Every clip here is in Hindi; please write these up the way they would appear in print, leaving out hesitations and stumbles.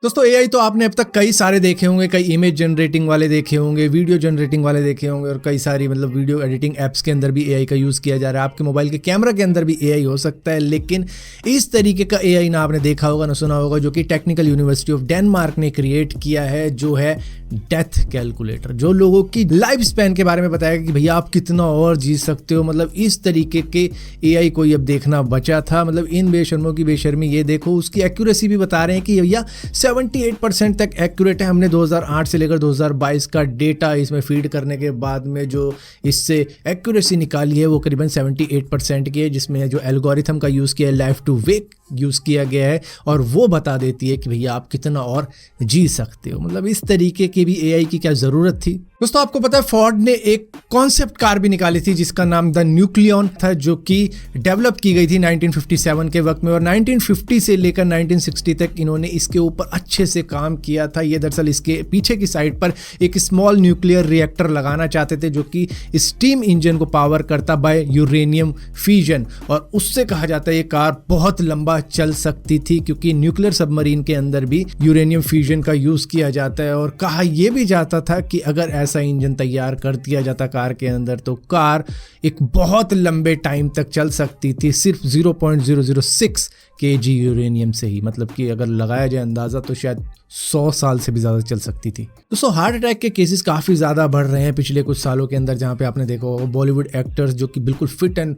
दोस्तों एआई तो आपने अब तक कई सारे देखे होंगे, कई इमेज जनरेटिंग वाले देखे होंगे, वीडियो जनरेटिंग वाले देखे होंगे और कई सारी मतलब वीडियो एडिटिंग ऐप्स के अंदर भी एआई का यूज़ किया जा रहा है। आपके मोबाइल के कैमरा के अंदर भी एआई हो सकता है, लेकिन इस तरीके का एआई ना आपने देखा होगा ना सुना होगा, जो कि टेक्निकल यूनिवर्सिटी ऑफ डेनमार्क ने क्रिएट किया है, जो है डेथ कैलकुलेटर, जो लोगों की लाइफ स्पैन के बारे में बताएगा कि भैया आप कितना और जी सकते हो। मतलब इस तरीके के एआई को अब देखना बचा था। मतलब इन बेशर्मों की बेशर्मी ये देखो, उसकी एक्यूरेसी भी बता रहे हैं कि भैया 78% तक एक्यूरेट है। हमने 2008 से लेकर 2022 का डेटा इसमें फीड करने के बाद में जो इससे एक्यूरेसी निकाली है वो करीबन 78% की है, जिसमें जो एल्गोरिथम का यूज़ किया है लाइफ टू वेक यूज़ किया गया है और वो बता देती है कि भैया आप कितना और जी सकते हो। मतलब इस तरीके की भी एआई की क्या ज़रूरत थी। दोस्तों आपको पता है फोर्ड ने एक कॉन्सेप्ट कार भी निकाली थी जिसका नाम द न्यूक्लियन था, जो कि डेवलप की गई थी 1957 के वक्त में, और 1950 से लेकर 1960 तक इन्होंने इसके ऊपर अच्छे से काम किया था। ये दरअसल इसके पीछे की साइड पर एक स्मॉल न्यूक्लियर रिएक्टर लगाना चाहते थे जो कि स्टीम इंजन को पावर करता बाय यूरेनियम फ्यूजन, और उससे कहा जाता है ये कार बहुत लंबा चल सकती थी, क्योंकि न्यूक्लियर सबमरीन के अंदर भी यूरेनियम फ्यूजन का यूज़ किया जाता है। और कहा यह भी जाता था कि अगर ऐसा इंजन तैयार कर दिया जाता कार के अंदर तो कार एक बहुत लंबे टाइम तक चल सकती थी, सिर्फ 0.006 kg यूरेनियम से ही। मतलब कि अगर लगाया जाए अंदाज़ा तो शायद 100 साल से भी ज़्यादा चल सकती थी। दोस्तों हार्ट अटैक के केसेस काफ़ी ज़्यादा बढ़ रहे हैं पिछले कुछ सालों के अंदर, जहाँ पे आपने देखा होगा बॉलीवुड एक्टर्स जो कि बिल्कुल फिट एंड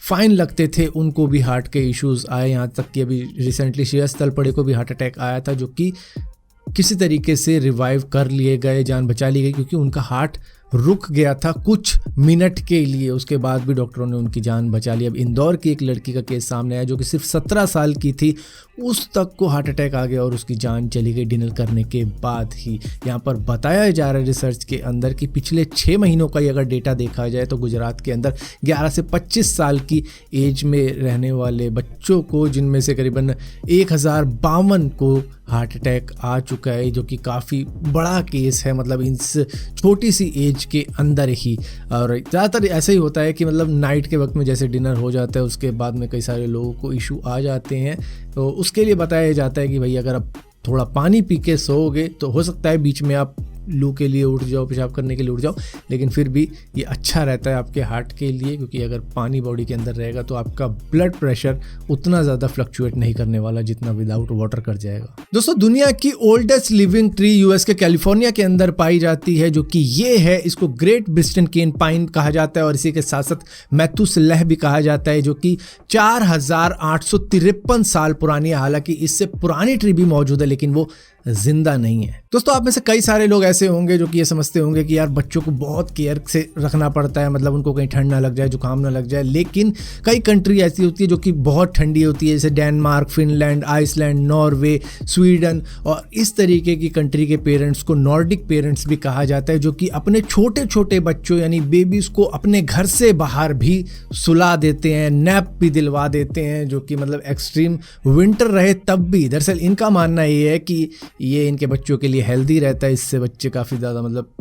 फाइन लगते थे उनको भी हार्ट के इश्यूज़ आए। यहाँ तक कि अभी रिसेंटली श्रेयस तलपड़े को भी हार्ट अटैक आया था, जो कि किसी तरीके से रिवाइव कर लिए गए, जान बचा ली गई, क्योंकि उनका हार्ट रुक गया था कुछ मिनट के लिए। उसके बाद भी डॉक्टरों ने उनकी जान बचा ली। अब इंदौर की एक लड़की का केस सामने आया जो कि सिर्फ 17 साल की थी, उस तक को हार्ट अटैक आ गया और उसकी जान चली गई डिनर करने के बाद ही। यहाँ पर बताया जा रहा है रिसर्च के अंदर कि पिछले 6 महीनों का अगर डेटा देखा जाए तो गुजरात के अंदर 11 से 25 साल की एज में रहने वाले बच्चों को, जिनमें से करीबन 1052 को हार्ट अटैक आ चुका है, जो कि काफ़ी बड़ा केस है। मतलब इस छोटी सी एज के अंदर ही। और ज़्यादातर ऐसा ही होता है कि मतलब नाइट के वक्त में जैसे डिनर हो जाता है उसके बाद में कई सारे लोगों को इशू आ जाते हैं, तो उसके लिए बताया जाता है कि भाई अगर आप थोड़ा पानी पी के सोओगे तो हो सकता है बीच में आप लू के लिए उठ जाओ, पेशाब करने के लिए उठ जाओ, लेकिन फिर भी ये अच्छा रहता है आपके हार्ट के लिए, क्योंकि अगर पानी बॉडी के अंदर रहेगा तो आपका ब्लड प्रेशर उतना ज़्यादा फ्लक्चुएट नहीं करने वाला जितना विदाउट वाटर कर जाएगा। दोस्तों दुनिया की ओल्डेस्ट लिविंग ट्री यूएस के कैलिफोर्निया के अंदर पाई जाती है, जो कि ये है, इसको ग्रेट ब्रिस्टन केन पाइन कहा जाता है और इसी के साथ साथ मैथुसेलह भी कहा जाता है, जो कि 4853 साल पुरानी है। हालांकि इससे पुरानी ट्री भी मौजूद है लेकिन वो जिंदा नहीं है। दोस्तों आप में से कई सारे लोग ऐसे होंगे जो कि ये समझते होंगे कि यार बच्चों को बहुत केयर से रखना पड़ता है, मतलब उनको कहीं ठंड ना लग जाए, जुकाम ना लग जाए। लेकिन कई कंट्री ऐसी होती है जो कि बहुत ठंडी होती है, जैसे Denmark, Finland, Iceland, Norway, Sweden, और इस तरीके की कंट्री के पेरेंट्स को नॉर्डिक पेरेंट्स भी कहा जाता है, जो कि अपने छोटे छोटे बच्चों यानी बेबीज को अपने घर से बाहर भी सुला देते हैं, नैप भी दिलवा देते हैं, जो कि मतलब एक्सट्रीम विंटर रहे तब भी। दरअसल इनका मानना ये है कि ये इनके बच्चों के लिए हेल्दी रहता है, इससे बच्चे काफ़ी ज़्यादा मतलब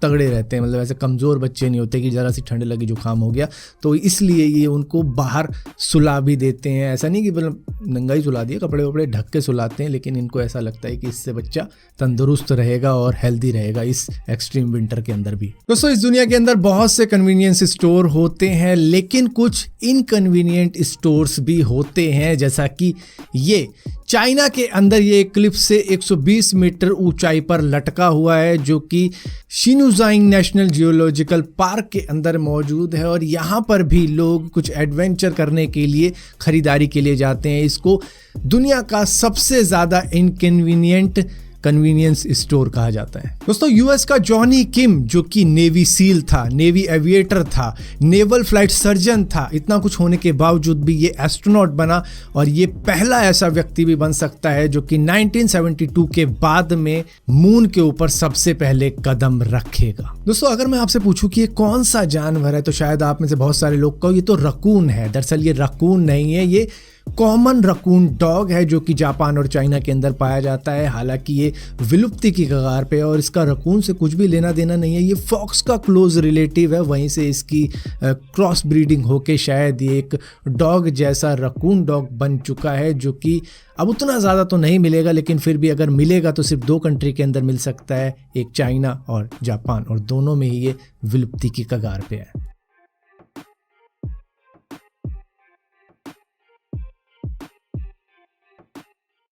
तगड़े रहते हैं, मतलब ऐसे कमज़ोर बच्चे नहीं होते कि ज़रा सी ठंड लगी जुकाम हो गया, तो इसलिए ये उनको बाहर सुला भी देते हैं। ऐसा नहीं कि मतलब नंगा ही सुला दिया, कपड़े वपड़े ढक के सुलाते हैं, लेकिन इनको ऐसा लगता है कि इससे बच्चा तंदुरुस्त रहेगा और हेल्दी रहेगा इस एक्सट्रीम विंटर के अंदर भी। दोस्तों इस दुनिया के अंदर बहुत से कन्वीनियंस स्टोर होते हैं, लेकिन कुछ इनकन्वीनियंट स्टोर्स भी होते हैं, जैसा कि ये चाइना के अंदर ये क्लिफ से 120 मीटर ऊंचाई पर लटका हुआ है, जो कि शिनुजाइंग नेशनल जियोलॉजिकल पार्क के अंदर मौजूद है। और यहाँ पर भी लोग कुछ एडवेंचर करने के लिए खरीदारी के लिए जाते हैं। इसको दुनिया का सबसे ज़्यादा इनकन्वीनियंट कन्वीनियंस स्टोर कहा जाता है। दोस्तों यूएस का जॉनी किम, जो कि नेवी सील था, नेवी एविएटर था, नेवल फ्लाइट सर्जन था, इतना कुछ होने के बावजूद भी ये एस्ट्रोनॉट बना और ये पहला ऐसा व्यक्ति भी बन सकता है जो कि 1972 के बाद में मून के ऊपर सबसे पहले कदम रखेगा। दोस्तों अगर मैं आपसे पूछूं कि ये कौन सा जानवर है तो शायद आप में से बहुत सारे लोग कहो ये तो रकून है। दरअसल ये रकून नहीं है, ये कॉमन रकून डॉग है जो कि जापान और चाइना के अंदर पाया जाता है। हालांकि ये विलुप्ति की कगार पे है और इसका रकून से कुछ भी लेना देना नहीं है। ये फॉक्स का क्लोज रिलेटिव है, वहीं से इसकी क्रॉस ब्रीडिंग होके शायद ये एक डॉग जैसा रकून डॉग बन चुका है, जो कि अब उतना ज़्यादा तो नहीं मिलेगा, लेकिन फिर भी अगर मिलेगा तो सिर्फ 2 कंट्री के अंदर मिल सकता है, एक चाइना और जापान, और दोनों में ही ये विलुप्ति की कगार पे है।